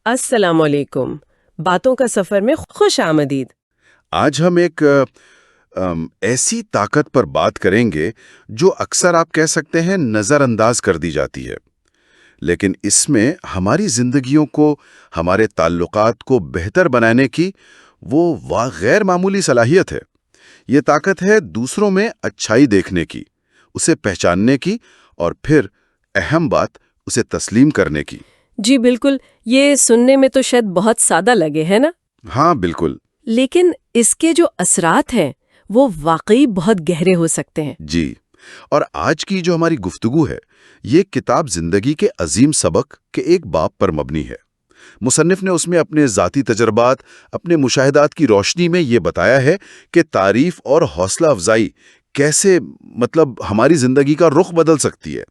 السلام علیکم۔ باتوں کا سفر میں خوش آمدید۔ آج ہم ایک ایسی طاقت پر بات کریں گے جو اکثر آپ کہہ سکتے ہیں نظر انداز کر دی جاتی ہے، لیکن اس میں ہماری زندگیوں کو، ہمارے تعلقات کو بہتر بنانے کی وہ غیر معمولی صلاحیت ہے۔ یہ طاقت ہے دوسروں میں اچھائی دیکھنے کی، اسے پہچاننے کی، اور پھر اہم بات اسے تسلیم کرنے کی۔ جی بالکل، یہ سننے میں تو شاید بہت سادہ لگے ہے نا؟ ہاں بالکل۔ لیکن اس کے جو اثرات ہیں وہ واقعی بہت گہرے ہو سکتے ہیں۔ جی، اور آج کی جو ہماری گفتگو ہے یہ کتاب زندگی کے عظیم سبق کے ایک باب پر مبنی ہے۔ مصنف نے اس میں اپنے ذاتی تجربات، اپنے مشاہدات کی روشنی میں یہ بتایا ہے کہ تعریف اور حوصلہ افزائی کیسے ہماری زندگی کا رخ بدل سکتی ہے۔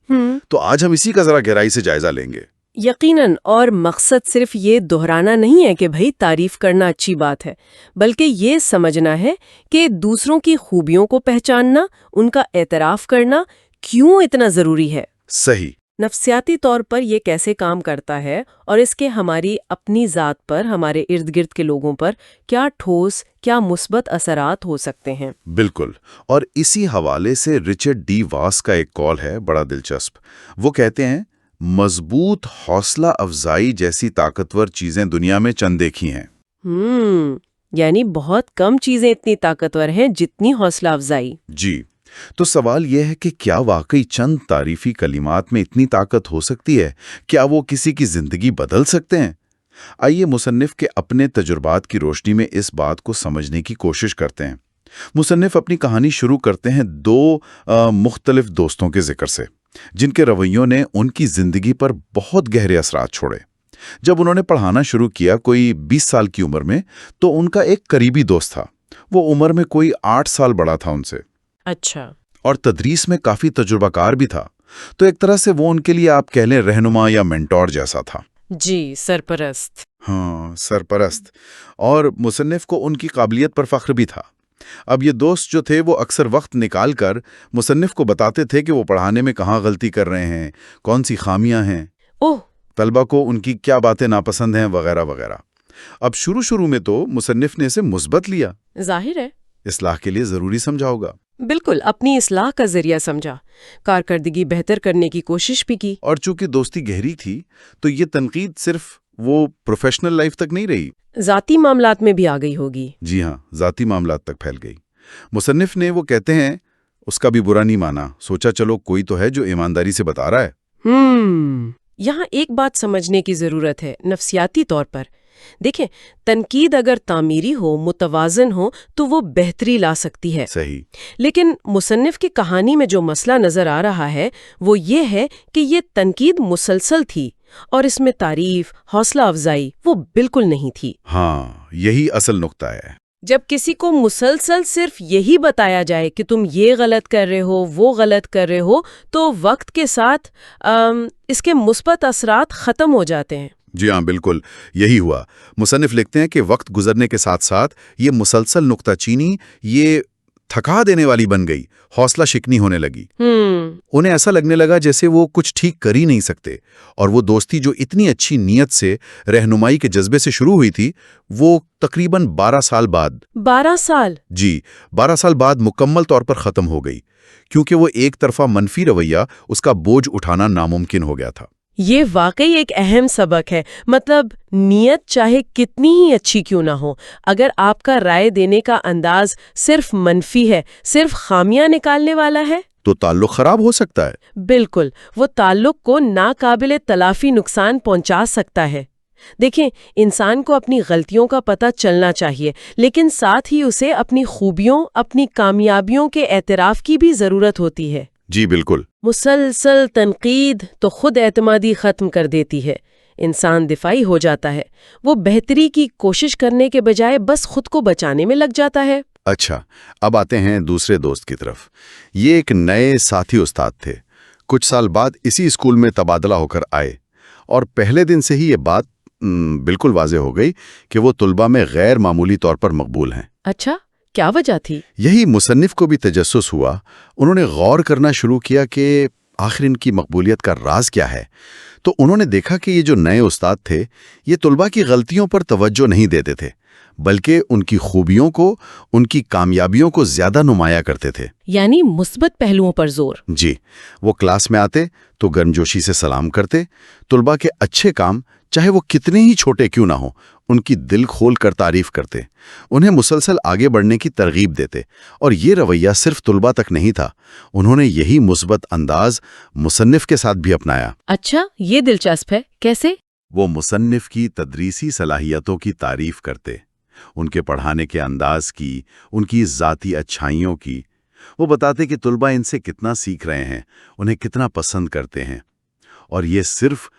تو آج ہم اسی کا ذرا گہرائی سے جائزہ لیں گے۔ یقیناً، اور مقصد صرف یہ دہرانا نہیں ہے کہ بھئی تعریف کرنا اچھی بات ہے، بلکہ یہ سمجھنا ہے کہ دوسروں کی خوبیوں کو پہچاننا، ان کا اعتراف کرنا کیوں اتنا ضروری ہے۔ صحیح۔ نفسیاتی طور پر یہ کیسے کام کرتا ہے اور اس کے ہماری اپنی ذات پر، ہمارے ارد گرد کے لوگوں پر کیا ٹھوس، کیا مثبت اثرات ہو سکتے ہیں۔ بالکل، اور اسی حوالے سے رچرڈ ڈی واس کا ایک قول ہے بڑا دلچسپ۔ وہ کہتے ہیں مضبوط حوصلہ افزائی جیسی طاقتور چیزیں دنیا میں چند دیکھی ہیں۔ یعنی بہت کم چیزیں اتنی طاقتور ہیں جتنی حوصلہ افزائی۔ جی، تو سوال یہ ہے کہ کیا واقعی چند تعریفی کلمات میں اتنی طاقت ہو سکتی ہے؟ کیا وہ کسی کی زندگی بدل سکتے ہیں؟ آئیے مصنف کے اپنے تجربات کی روشنی میں اس بات کو سمجھنے کی کوشش کرتے ہیں۔ مصنف اپنی کہانی شروع کرتے ہیں دو مختلف دوستوں کے ذکر سے، جن کے رویوں نے ان کی زندگی پر بہت گہرے اثرات چھوڑے۔ جب انہوں نے پڑھانا شروع کیا کوئی 20 سال کی عمر میں، تو ان کا ایک قریبی دوست تھا۔ وہ عمر میں کوئی 8 سال بڑا تھا ان سے۔ اچھا۔ اور تدریس میں کافی تجربہ کار بھی تھا، تو ایک طرح سے وہ ان کے لیے آپ کہہ لیں رہنما یا مینٹور جیسا تھا۔ جی، سرپرست۔ ہاں، سرپرست۔ اور مصنف کو ان کی قابلیت پر فخر بھی تھا۔ اب یہ دوست جو تھے وہ اکثر وقت نکال کر مصنف کو بتاتے تھے کہ وہ پڑھانے میں کہاں غلطی کر رہے ہیں، کون سی خامیاں ہیں، طلبہ کو ان کی کیا باتیں ناپسند ہیں، وغیرہ وغیرہ۔ اب شروع میں تو مصنف نے اسے مثبت لیا، ظاہر ہے، اصلاح کے لیے ضروری سمجھا ہوگا۔ بالکل، اپنی اصلاح کا ذریعہ سمجھا، کارکردگی بہتر کرنے کی کوشش بھی کی۔ اور چونکہ دوستی گہری تھی تو یہ تنقید صرف وہ پروفیشنل لائف تک نہیں رہی، ذاتی معاملات میں بھی آ گئی ہوگی۔ جی ہاں، ذاتی معاملات تک پھیل گئی۔ مصنف نے وہ کہتے ہیں اس کا بھی برا نہیں مانا، سوچا چلو کوئی تو ہے جو ایمانداری سے بتا رہا ہے۔ یہاں ایک بات سمجھنے کی ضرورت ہے نفسیاتی طور پر۔ دیکھیں، تنقید اگر تعمیری ہو، متوازن ہو، تو وہ بہتری لا سکتی ہے۔ صحیح۔ لیکن مصنف کی کہانی میں جو مسئلہ نظر آ رہا ہے وہ یہ ہے کہ یہ تنقید مسلسل تھی، اور اس میں تعریف، حوصلہ افزائی وہ بالکل نہیں تھی۔ ہاں، یہی اصل نقطہ ہے۔ جب کسی کو مسلسل صرف یہی بتایا جائے کہ تم یہ غلط کر رہے ہو، وہ غلط کر رہے ہو، تو وقت کے ساتھ اس کے مثبت اثرات ختم ہو جاتے ہیں۔ جی ہاں، بالکل یہی ہوا۔ مصنف لکھتے ہیں کہ وقت گزرنے کے ساتھ ساتھ یہ مسلسل نکتہ چینی یہ تھکا دینے والی بن گئی، حوصلہ شکنی ہونے لگی۔ انہیں ایسا لگنے لگا جیسے وہ کچھ ٹھیک کر ہی نہیں سکتے، اور وہ دوستی جو اتنی اچھی نیت سے، رہنمائی کے جذبے سے شروع ہوئی تھی، وہ تقریباً 12 سال بعد 12 سال؟ جی، 12 سال بعد مکمل طور پر ختم ہو گئی، کیونکہ وہ ایک طرفہ منفی رویہ، اس کا بوجھ اٹھانا ناممکن ہو گیا تھا۔ یہ واقعی ایک اہم سبق ہے۔ نیت چاہے کتنی ہی اچھی کیوں نہ ہو، اگر آپ کا رائے دینے کا انداز صرف منفی ہے، صرف خامیاں نکالنے والا ہے، تو تعلق خراب ہو سکتا ہے۔ بالکل، وہ تعلق کو ناقابل تلافی نقصان پہنچا سکتا ہے۔ دیکھیں، انسان کو اپنی غلطیوں کا پتہ چلنا چاہیے، لیکن ساتھ ہی اسے اپنی خوبیوں، اپنی کامیابیوں کے اعتراف کی بھی ضرورت ہوتی ہے۔ جی بالکل۔ مسلسل تنقید تو خود اعتمادی ختم کر دیتی ہے، انسان دفاعی ہو جاتا ہے، وہ بہتری کی کوشش کرنے کے بجائے بس خود کو بچانے میں لگ جاتا ہے۔ اچھا، اب آتے ہیں دوسرے دوست کی طرف۔ یہ ایک نئے ساتھی استاد تھے، کچھ سال بعد اسی اسکول میں تبادلہ ہو کر آئے، اور پہلے دن سے ہی یہ بات بالکل واضح ہو گئی کہ وہ طلباء میں غیر معمولی طور پر مقبول ہیں۔ اچھا، کیا وجہ تھی؟ یہی مصنف کو بھی تجسس ہوا۔ انہوں نے غور کرنا شروع کیا کہ آخر ان کی مقبولیت کا راز کیا ہے۔ تو انہوں نے دیکھا کہ یہ جو نئے استاد تھے یہ طلباء کی غلطیوں پر توجہ نہیں دیتے تھے بلکہ ان کی خوبیوں کو، ان کی کامیابیوں کو زیادہ نمایاں کرتے تھے۔ یعنی مثبت پہلوؤں پر زور۔ جی، وہ کلاس میں آتے تو گرمجوشی سے سلام کرتے، طلباء کے اچھے کام چاہے وہ کتنے ہی چھوٹے کیوں نہ ہوں ان کی دل کھول کر تعریف کرتے، انہیں مسلسل آگے بڑھنے کی ترغیب دیتے، اور یہ رویہ صرف طلباء تک نہیں تھا، انہوں نے یہی مثبت انداز مصنف کے ساتھ بھی اپنایا۔ اچھا، یہ دلچسپ ہے، کیسے؟ وہ مصنف کی تدریسی صلاحیتوں کی تعریف کرتے، ان کے پڑھانے کے انداز کی، ان کی ذاتی اچھائیوں کی۔ وہ بتاتے کہ طلباء ان سے کتنا سیکھ رہے ہیں، انہیں کتنا پسند کرتے ہیں، اور یہ صرف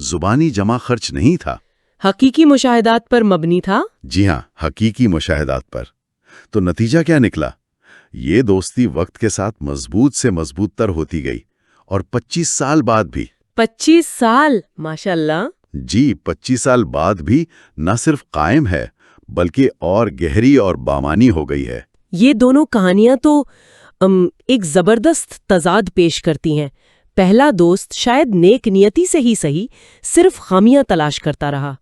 زبانی جمع خرچ نہیں تھا، حقیقی مشاہدات پر مبنی تھا۔ جی ہاں، حقیقی مشاہدات پر۔ تو نتیجہ کیا نکلا؟ یہ دوستی وقت کے ساتھ مضبوط سے مضبوط تر ہوتی گئی، اور 25 سال بعد بھی 25 سال، ماشاءاللہ۔ جی 25 سال بعد بھی نہ صرف قائم ہے بلکہ اور گہری اور بامانی ہو گئی ہے۔ یہ دونوں کہانیاں تو ایک زبردست تضاد پیش کرتی ہیں۔ پہلا دوست شاید نیک نیتی سے ہی صحیح صرف خامیاں تلاش کرتا رہا،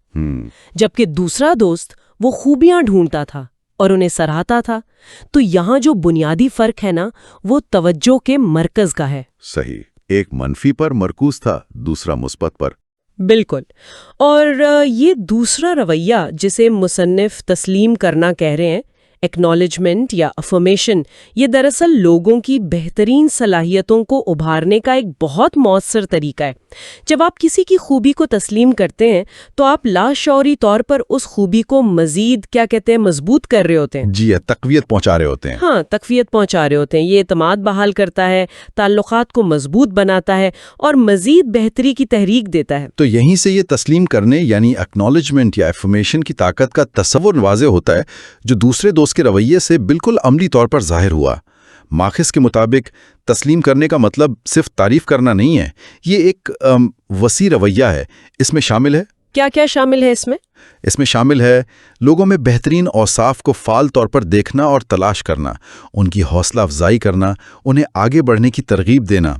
جبکہ دوسرا دوست وہ خوبیاں ڈھونڈتا تھا اور انہیں سراہتا تھا۔ تو یہاں جو بنیادی فرق ہے نا، وہ توجہ کے مرکز کا ہے۔ صحیح، ایک منفی پر مرکوز تھا، دوسرا مثبت پر۔ بالکل۔ اور یہ دوسرا رویہ جسے مصنف تسلیم کرنا کہہ رہے ہیں، ایکنالجمنٹ یا افرمیشن، یہ دراصل لوگوں کی بہترین صلاحیتوں کو ابھارنے کا ایک بہت مؤثر طریقہ ہے۔ جب آپ کسی کی خوبی کو تسلیم کرتے ہیں تو آپ لاشعوری طور پر اس خوبی کو مزید مضبوط کر رہے ہوتے ہیں۔ جی، تقویت پہنچا رہے ہوتے ہیں۔ ہاں، تقویت پہنچا رہے ہوتے ہیں۔ یہ اعتماد بحال کرتا ہے، تعلقات کو مضبوط بناتا ہے اور مزید بہتری کی تحریک دیتا ہے۔ تو یہیں سے یہ تسلیم کرنے یعنی ایکنالجمنٹ یا افرمیشن کی طاقت کا تصور واضح ہوتا ہے، جو دوسرے دوست کے رویے سے بالکل عملی طور پر ظاہر ہوا۔ ماخذ کے مطابق تسلیم کرنے کا مطلب صرف تعریف کرنا نہیں ہے، یہ ایک وسیع رویہ ہے۔ اس میں شامل ہے کیا شامل ہے؟ اس میں شامل ہے لوگوں میں بہترین اوصاف کو فعال طور پر دیکھنا اور تلاش کرنا، ان کی حوصلہ افزائی کرنا، انہیں آگے بڑھنے کی ترغیب دینا،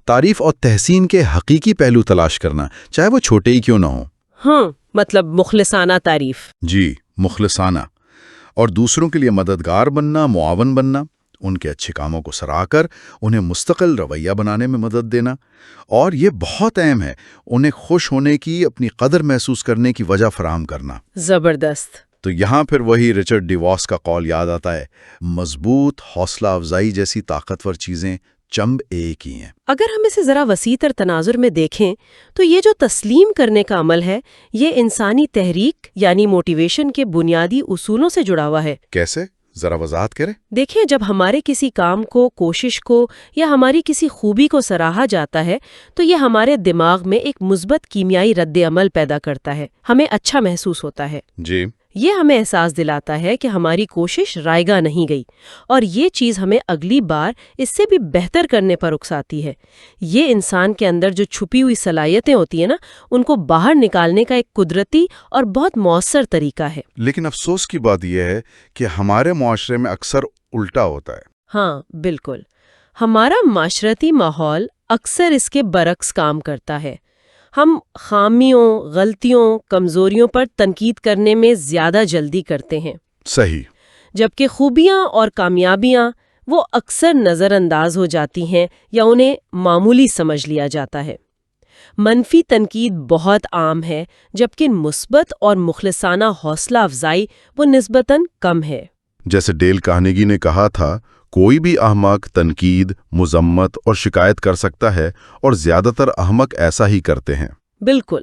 تعریف اور تحسین کے حقیقی پہلو تلاش کرنا، چاہے وہ چھوٹے ہی کیوں نہ ہوں۔ ہاں، مخلصانہ تعریف۔ جی، مخلصانہ، اور دوسروں کے لیے مددگار بننا، معاون بننا، ان کے اچھے کاموں کو سراہ کر انہیں مستقل رویہ بنانے میں مدد دینا، اور یہ بہت اہم ہے، انہیں خوش ہونے کی، اپنی قدر محسوس کرنے کی وجہ فراہم کرنا۔ زبردست۔ تو یہاں پھر وہی رچرڈ ڈیواس کا قول یاد آتا ہے، مضبوط حوصلہ افزائی جیسی طاقتور چیزیں چند ایک ہی ہیں۔ اگر ہم اسے ذرا وسیع تر تناظر میں دیکھیں تو یہ جو تسلیم کرنے کا عمل ہے، یہ انسانی تحریک یعنی موٹیویشن کے بنیادی اصولوں سے جڑا ہوا ہے۔ کیسے؟ ذرا وضاحت کریں۔ دیکھیں، جب ہمارے کسی کام کو، کوشش کو یا ہماری کسی خوبی کو سراہا جاتا ہے تو یہ ہمارے دماغ میں ایک مثبت کیمیائی رد عمل پیدا کرتا ہے، ہمیں اچھا محسوس ہوتا ہے۔ جی، یہ ہمیں احساس دلاتا ہے کہ ہماری کوشش رائگاں نہیں گئی، اور یہ چیز ہمیں اگلی بار اس سے بھی بہتر کرنے پر اکساتی ہے۔ یہ انسان کے اندر جو چھپی ہوئی صلاحیتیں ہوتی ہیں نا، ان کو باہر نکالنے کا ایک قدرتی اور بہت مؤثر طریقہ ہے۔ لیکن افسوس کی بات یہ ہے کہ ہمارے معاشرے میں اکثر الٹا ہوتا ہے۔ ہاں، بالکل۔ ہمارا معاشرتی ماحول اکثر اس کے برعکس کام کرتا ہے۔ ہم خامیوں، غلطیوں، کمزوریوں پر تنقید کرنے میں زیادہ جلدی کرتے ہیں۔ صحیح۔ جبکہ خوبیاں اور کامیابیاں وہ اکثر نظر انداز ہو جاتی ہیں یا انہیں معمولی سمجھ لیا جاتا ہے۔ منفی تنقید بہت عام ہے، جبکہ مثبت اور مخلصانہ حوصلہ افزائی وہ نسبتاً کم ہے۔ جیسے ڈیل کارنیگی نے کہا تھا، کوئی بھی احمق تنقید، مذمت اور شکایت کر سکتا ہے، اور زیادہ تر احمق ایسا ہی کرتے ہیں۔ بالکل۔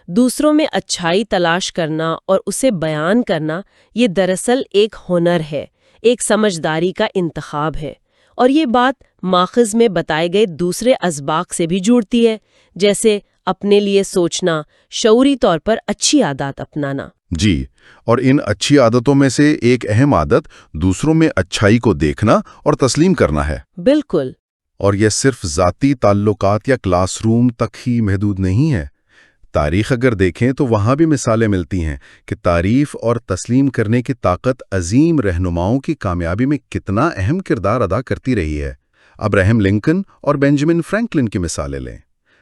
دوسروں میں اچھائی تلاش کرنا اور اسے بیان کرنا، یہ دراصل ایک ہنر ہے، ایک سمجھداری کا انتخاب ہے، اور یہ بات ماخذ میں بتائے گئے دوسرے اسباق سے بھی جڑتی ہے، جیسے اپنے لیے سوچنا، شعوری طور پر اچھی عادات اپنانا۔ جی، اور ان اچھی عادتوں میں سے ایک اہم عادت دوسروں میں اچھائی کو دیکھنا اور تسلیم کرنا ہے۔ بالکل۔ اور یہ صرف ذاتی تعلقات یا کلاس روم تک ہی محدود نہیں ہے۔ تاریخ اگر دیکھیں تو وہاں بھی مثالیں ملتی ہیں کہ تعریف اور تسلیم کرنے کی طاقت عظیم رہنماؤں کی کامیابی میں کتنا اہم کردار ادا کرتی رہی ہے۔ ابراہم لنکن اور بینجامن فرینکلن کی مثالیں لیں۔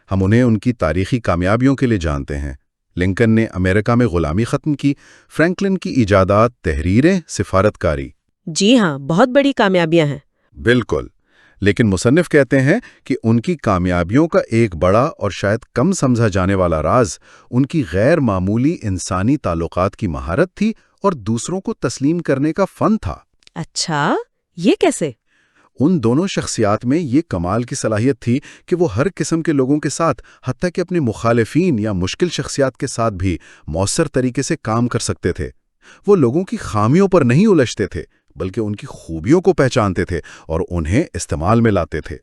ہم انہیں ان کی تاریخی کامیابیوں کے لیے جانتے ہیں۔ لنکن نے امریکہ میں غلامی ختم کی، فرینکلن کی ایجادات، تحریریں، سفارتکاری۔ جی ہاں، بہت بڑی کامیابیاں ہیں۔ بالکل، لیکن مصنف کہتے ہیں کہ ان کی کامیابیوں کا ایک بڑا اور شاید کم سمجھا جانے والا راز ان کی غیر معمولی انسانی تعلقات کی مہارت تھی اور دوسروں کو تسلیم کرنے کا فن تھا۔ اچھا، یہ کیسے؟ ان دونوں شخصیات میں یہ کمال کی صلاحیت تھی کہ وہ ہر قسم کے لوگوں کے ساتھ، حتیٰ کہ اپنے مخالفین یا مشکل شخصیات کے ساتھ بھی مؤثر طریقے سے کام کر سکتے تھے۔ وہ لوگوں کی خامیوں پر نہیں الجھتے تھے، بلکہ ان کی خوبیوں کو پہچانتے تھے اور انہیں استعمال میں لاتے تھے۔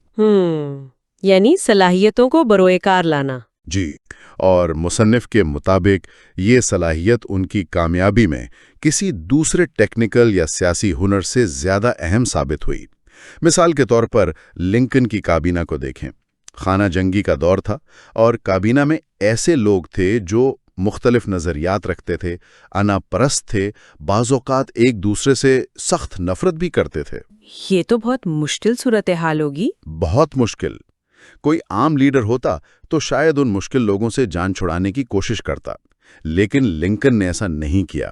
یعنی صلاحیتوں کو بروئے کار لانا۔ جی، اور مصنف کے مطابق یہ صلاحیت ان کی کامیابی میں کسی دوسرے ٹیکنیکل یا سیاسی ہنر سے زیادہ اہم ثابت ہوئی۔ مثال کے طور پر لنکن کی کابینہ کو دیکھیں۔ خانہ جنگی کا دور تھا اور کابینہ میں ایسے لوگ تھے جو مختلف نظریات رکھتے تھے، انا پرست تھے، بعض اوقات ایک دوسرے سے سخت نفرت بھی کرتے تھے۔ یہ تو بہت مشکل صورتحال ہوگی۔ بہت مشکل۔ کوئی عام لیڈر ہوتا تو شاید ان مشکل لوگوں سے جان چھڑانے کی کوشش کرتا، لیکن لنکن نے ایسا نہیں کیا۔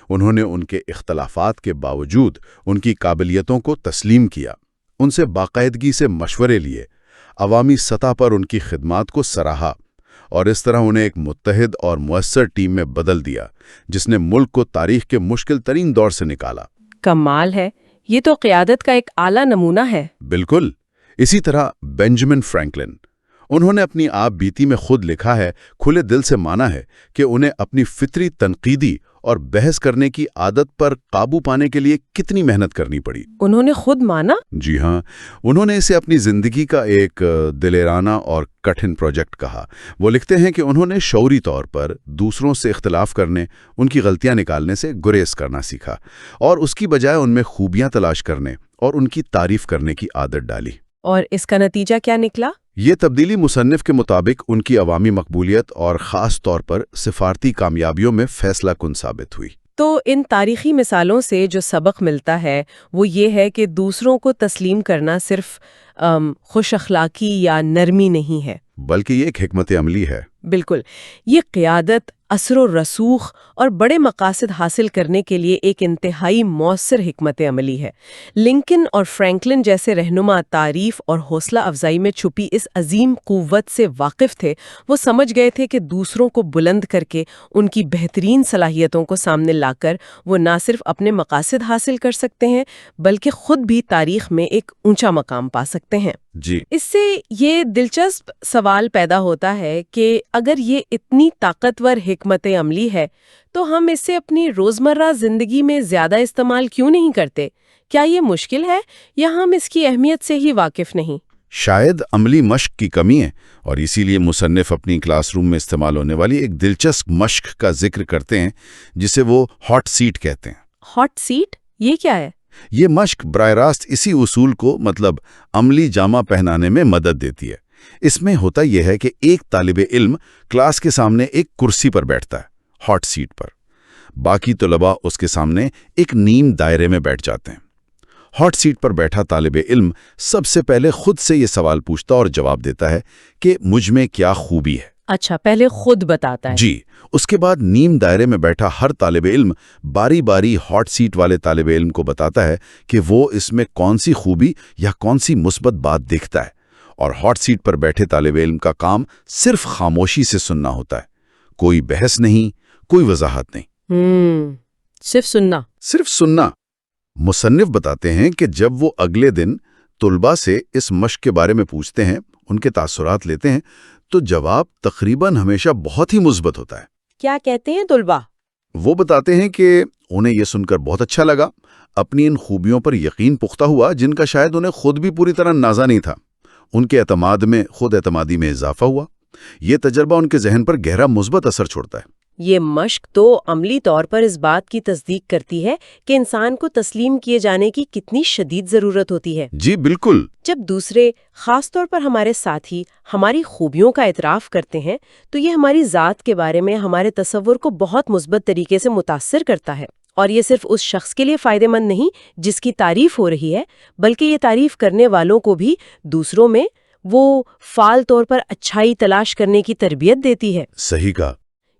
انہوں نے ان کے اختلافات کے باوجود ان کی قابلیتوں کو تسلیم کیا، ان سے باقاعدگی سے مشورے لیے، عوامی سطح پر ان کی خدمات کو سراہا، اور اس طرح انہیں ایک متحد اور مؤثر ٹیم میں بدل دیا جس نے ملک کو تاریخ کے مشکل ترین دور سے نکالا۔ کمال ہے، یہ تو قیادت کا ایک اعلیٰ نمونہ ہے۔ بالکل۔ اسی طرح بینجامن فرینکلن، انہوں نے اپنی آپ بیتی میں خود لکھا ہے، کھلے دل سے مانا ہے کہ انہیں اپنی فطری تنقیدی اور بحث کرنے کی عادت پر قابو پانے کے لیے کتنی محنت کرنی پڑی۔ انہوں نے خود مانا؟ جی ہاں، انہوں نے اسے اپنی زندگی کا ایک دلیرانہ اور کٹھن پروجیکٹ کہا۔ وہ لکھتے ہیں کہ انہوں نے شعوری طور پر دوسروں سے اختلاف کرنے، ان کی غلطیاں نکالنے سے گریز کرنا سیکھا، اور اس کی بجائے ان میں خوبیاں تلاش کرنے اور ان کی تعریف کرنے کی عادت ڈالی۔ اور اس کا نتیجہ کیا نکلا؟ یہ تبدیلی مصنف کے مطابق ان کی عوامی مقبولیت اور خاص طور پر سفارتی کامیابیوں میں فیصلہ کن ثابت ہوئی۔ تو ان تاریخی مثالوں سے جو سبق ملتا ہے وہ یہ ہے کہ دوسروں کو تسلیم کرنا صرف خوش اخلاقی یا نرمی نہیں ہے، بلکہ یہ ایک حکمت عملی ہے۔ بالکل، یہ قیادت، اثر و رسوخ اور بڑے مقاصد حاصل کرنے کے لیے ایک انتہائی مؤثر حکمت عملی ہے۔ لنکن اور فرینکلن جیسے رہنما تعریف اور حوصلہ افزائی میں چھپی اس عظیم قوت سے واقف تھے۔ وہ سمجھ گئے تھے کہ دوسروں کو بلند کر کے، ان کی بہترین صلاحیتوں کو سامنے لا کر وہ نہ صرف اپنے مقاصد حاصل کر سکتے ہیں بلکہ خود بھی تاریخ میں ایک اونچا مقام پا سکتے ہیں۔ جی، اس سے یہ دلچسپ سوال پیدا ہوتا ہے کہ اگر یہ اتنی طاقتور حکمت عملی ہے تو ہم اسے اپنی روزمرہ زندگی میں زیادہ استعمال کیوں نہیں کرتے؟ کیا یہ مشکل ہے یا ہم اس کی اہمیت سے ہی واقف نہیں؟ شاید عملی مشق کی کمی ہے، اور اسی لیے مصنف اپنی کلاس روم میں استعمال ہونے والی ایک دلچسپ مشق کا ذکر کرتے ہیں جسے وہ ہاٹ سیٹ کہتے ہیں۔ Hot seat? یہ کیا ہے؟ یہ مشق براہ راست اسی اصول کو عملی جامہ پہنانے میں مدد دیتی ہے۔ اس میں ہوتا یہ ہے کہ ایک طالب علم کلاس کے سامنے ایک کرسی پر بیٹھتا ہے، ہاٹ سیٹ پر۔ باقی طلباء اس کے سامنے ایک نیم دائرے میں بیٹھ جاتے ہیں۔ ہاٹ سیٹ پر بیٹھا طالب علم سب سے پہلے خود سے یہ سوال پوچھتا اور جواب دیتا ہے کہ مجھ میں کیا خوبی ہے۔ اچھا، پہلے خود بتاتا ہے؟ جی۔ اس کے بعد نیم دائرے میں بیٹھا ہر طالب علم باری باری ہاٹ سیٹ والے طالب علم کو بتاتا ہے کہ وہ اس میں کون سی خوبی یا کون سی مثبت بات دیکھتا ہے، اور ہاٹ سیٹ پر بیٹھے طالب علم کا کام صرف خاموشی سے سننا ہوتا ہے۔ کوئی بحث نہیں، کوئی وضاحت نہیں، صرف سننا۔ صرف سننا۔ مصنف بتاتے ہیں کہ جب وہ اگلے دن طلباء سے اس مشق کے بارے میں پوچھتے ہیں، ان کے تاثرات لیتے ہیں، تو جواب تقریباً ہمیشہ بہت ہی مثبت ہوتا ہے۔ کیا کہتے ہیں طلباء؟ وہ بتاتے ہیں کہ انہیں یہ سن کر بہت اچھا لگا، اپنی ان خوبیوں پر یقین پختہ ہوا جن کا شاید انہیں خود بھی پوری طرح اندازہ نہیں تھا۔ ان کے خود اعتمادی میں اضافہ ہوا۔ یہ تجربہ ان کے ذہن پر گہرا مثبت اثر چھوڑتا ہے۔ یہ مشق تو عملی طور پر اس بات کی تصدیق کرتی ہے کہ انسان کو تسلیم کیے جانے کی کتنی شدید ضرورت ہوتی ہے۔ جی بالکل۔ جب دوسرے، خاص طور پر ہمارے ساتھی، ہماری خوبیوں کا اعتراف کرتے ہیں تو یہ ہماری ذات کے بارے میں ہمارے تصور کو بہت مثبت طریقے سے متاثر کرتا ہے، اور یہ صرف اس شخص کے لیے فائدہ مند نہیں جس کی تعریف ہو رہی ہے، بلکہ یہ تعریف کرنے والوں کو بھی دوسروں میں وہ فعال طور پر اچھائی تلاش کرنے کی تربیت دیتی ہے۔ صحیح کہا۔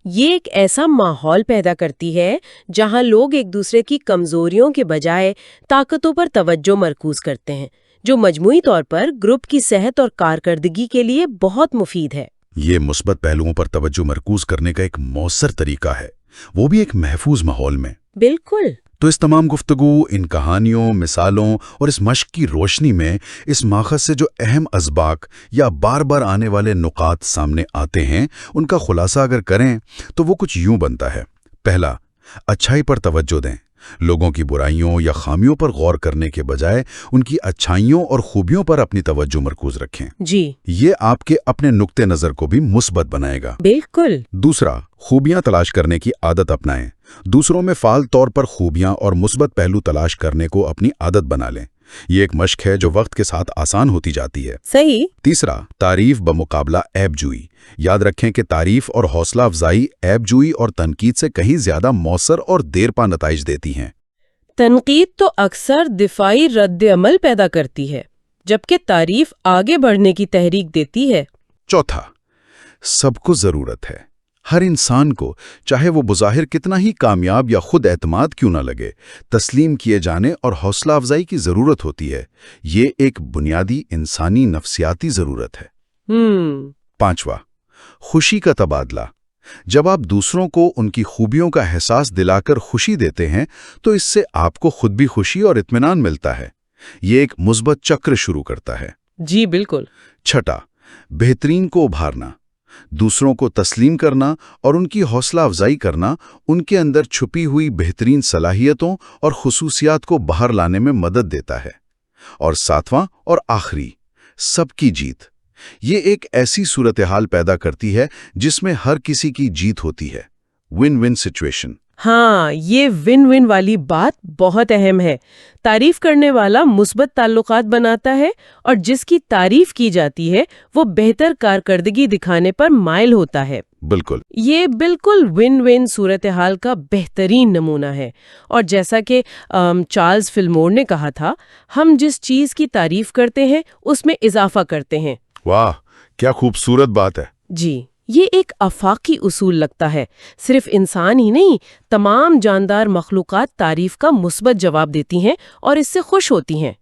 یہ ایک ایسا ماحول پیدا کرتی ہے جہاں لوگ ایک دوسرے کی کمزوریوں کے بجائے طاقتوں پر توجہ مرکوز کرتے ہیں، جو مجموعی طور پر گروپ کی صحت اور کارکردگی کے لیے بہت مفید ہے۔ یہ مثبت پہلوؤں پر توجہ مرکوز کرنے کا ایک مؤثر طریقہ ہے، وہ بھی ایک محفوظ ماحول میں۔ بالکل۔ تو اس تمام گفتگو، ان کہانیوں، مثالوں اور اس مشق کی روشنی میں اس ماخذ سے جو اہم اسباق یا بار بار آنے والے نقاط سامنے آتے ہیں، ان کا خلاصہ اگر کریں تو وہ کچھ یوں بنتا ہے۔ پہلا، اچھائی پر توجہ دیں۔ لوگوں کی برائیوں یا خامیوں پر غور کرنے کے بجائے ان کی اچھائیوں اور خوبیوں پر اپنی توجہ مرکوز رکھیں۔ جی، یہ آپ کے اپنے نقطہ نظر کو بھی مثبت بنائے گا۔ بالکل۔ دوسرا، خوبیاں تلاش کرنے کی عادت اپنائیں۔ دوسروں میں فعال طور پر خوبیاں اور مثبت پہلو تلاش کرنے کو اپنی عادت بنا لیں۔ یہ ایک مشق ہے جو وقت کے ساتھ آسان ہوتی جاتی ہے۔ صحیح۔ تیسرا، تعریف بمقابلہ عیب جوئی۔ یاد رکھیں کہ تعریف اور حوصلہ افزائی عیب جوئی اور تنقید سے کہیں زیادہ مؤثر اور دیر پا نتائج دیتی ہیں۔ تنقید تو اکثر دفاعی رد عمل پیدا کرتی ہے، جبکہ تعریف آگے بڑھنے کی تحریک دیتی ہے۔ چوتھا، سب کو ضرورت ہے۔ ہر انسان کو، چاہے وہ بظاہر کتنا ہی کامیاب یا خود اعتماد کیوں نہ لگے، تسلیم کیے جانے اور حوصلہ افزائی کی ضرورت ہوتی ہے۔ یہ ایک بنیادی انسانی نفسیاتی ضرورت ہے۔ پانچواں، خوشی کا تبادلہ۔ جب آپ دوسروں کو ان کی خوبیوں کا احساس دلا کر خوشی دیتے ہیں تو اس سے آپ کو خود بھی خوشی اور اطمینان ملتا ہے۔ یہ ایک مثبت چکر شروع کرتا ہے۔ جی بالکل۔ چھٹا، بہترین کو ابھارنا۔ دوسروں کو تسلیم کرنا اور ان کی حوصلہ افزائی کرنا ان کے اندر چھپی ہوئی بہترین صلاحیتوں اور خصوصیات کو باہر لانے میں مدد دیتا ہے۔ اور ساتواں اور آخری، سب کی جیت۔ یہ ایک ایسی صورتحال پیدا کرتی ہے جس میں ہر کسی کی جیت ہوتی ہے، ون ون سچویشن۔ ہاں، یہ ون ون والی بات بہت اہم ہے۔ تعریف کرنے والا مثبت تعلقات بناتا ہے اور جس کی تعریف کی جاتی ہے وہ بہتر کارکردگی دکھانے پر مائل ہوتا ہے۔ بالکل۔ یہ بالکل ون ون صورتحال کا بہترین نمونہ ہے، اور جیسا کہ چارلز فلمور نے کہا تھا، ہم جس چیز کی تعریف کرتے ہیں اس میں اضافہ کرتے ہیں۔ واہ، کیا خوبصورت بات ہے۔ جی، یہ ایک آفاقی اصول لگتا ہے۔ صرف انسان ہی نہیں، تمام جاندار مخلوقات تعریف کا مثبت جواب دیتی ہیں اور اس سے خوش ہوتی ہیں۔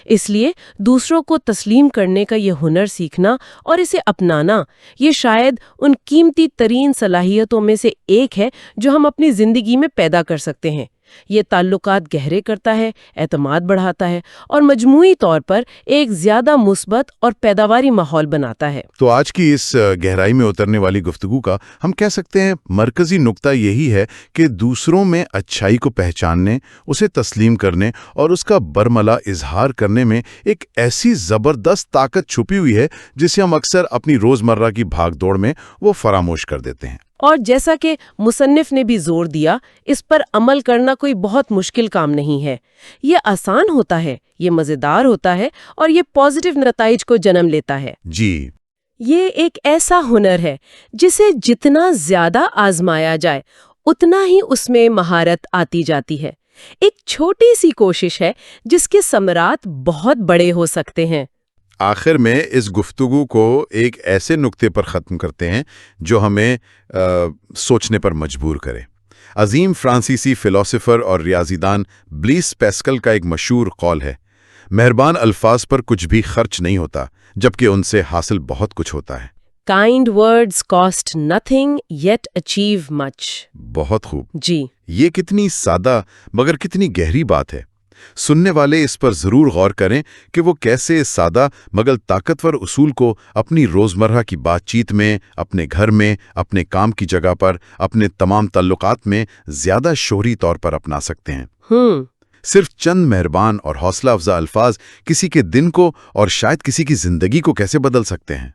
اس لیے دوسروں کو تسلیم کرنے کا یہ ہنر سیکھنا اور اسے اپنانا، یہ شاید ان قیمتی ترین صلاحیتوں میں سے ایک ہے جو ہم اپنی زندگی میں پیدا کر سکتے ہیں۔ یہ تعلقات گہرے کرتا ہے، اعتماد بڑھاتا ہے اور مجموعی طور پر ایک زیادہ مثبت اور پیداواری ماحول بناتا ہے۔ تو آج کی اس گہرائی میں اترنے والی گفتگو کا ہم کہہ سکتے ہیں مرکزی نقطہ یہی ہے کہ دوسروں میں اچھائی کو پہچاننے، اسے تسلیم کرنے اور اس کا برملا اظہار کرنے میں ایک ایسی زبردست طاقت چھپی ہوئی ہے جسے ہم اکثر اپنی روزمرہ کی بھاگ دوڑ میں وہ فراموش کر دیتے ہیں۔ اور جیسا کہ مصنف نے بھی زور دیا، اس پر عمل کرنا کوئی بہت مشکل کام نہیں ہے۔ یہ آسان ہوتا ہے، یہ مزیدار ہوتا ہے اور یہ پازیٹیو نتائج کو جنم لیتا ہے۔ جی، یہ ایک ایسا ہنر ہے جسے جتنا زیادہ آزمایا جائے اتنا ہی اس میں مہارت آتی جاتی ہے۔ ایک چھوٹی سی کوشش ہے جس کے ثمرات بہت بڑے ہو سکتے ہیں۔ آخر میں اس گفتگو کو ایک ایسے نقطے پر ختم کرتے ہیں جو ہمیں سوچنے پر مجبور کرے۔ عظیم فرانسیسی فلسفر اور ریاضی دان بلیس پیسکل کا ایک مشہور قول ہے، مہربان الفاظ پر کچھ بھی خرچ نہیں ہوتا جبکہ ان سے حاصل بہت کچھ ہوتا ہے۔ Kind words cost nothing yet achieve much۔ بہت خوب۔ جی، یہ کتنی سادہ مگر کتنی گہری بات ہے۔ سننے والے اس پر ضرور غور کریں کہ وہ کیسے اس سادہ مگر طاقتور اصول کو اپنی روزمرہ کی بات چیت میں، اپنے گھر میں، اپنے کام کی جگہ پر، اپنے تمام تعلقات میں زیادہ شعوری طور پر اپنا سکتے ہیں۔ صرف چند مہربان اور حوصلہ افزا الفاظ کسی کے دن کو اور شاید کسی کی زندگی کو کیسے بدل سکتے ہیں۔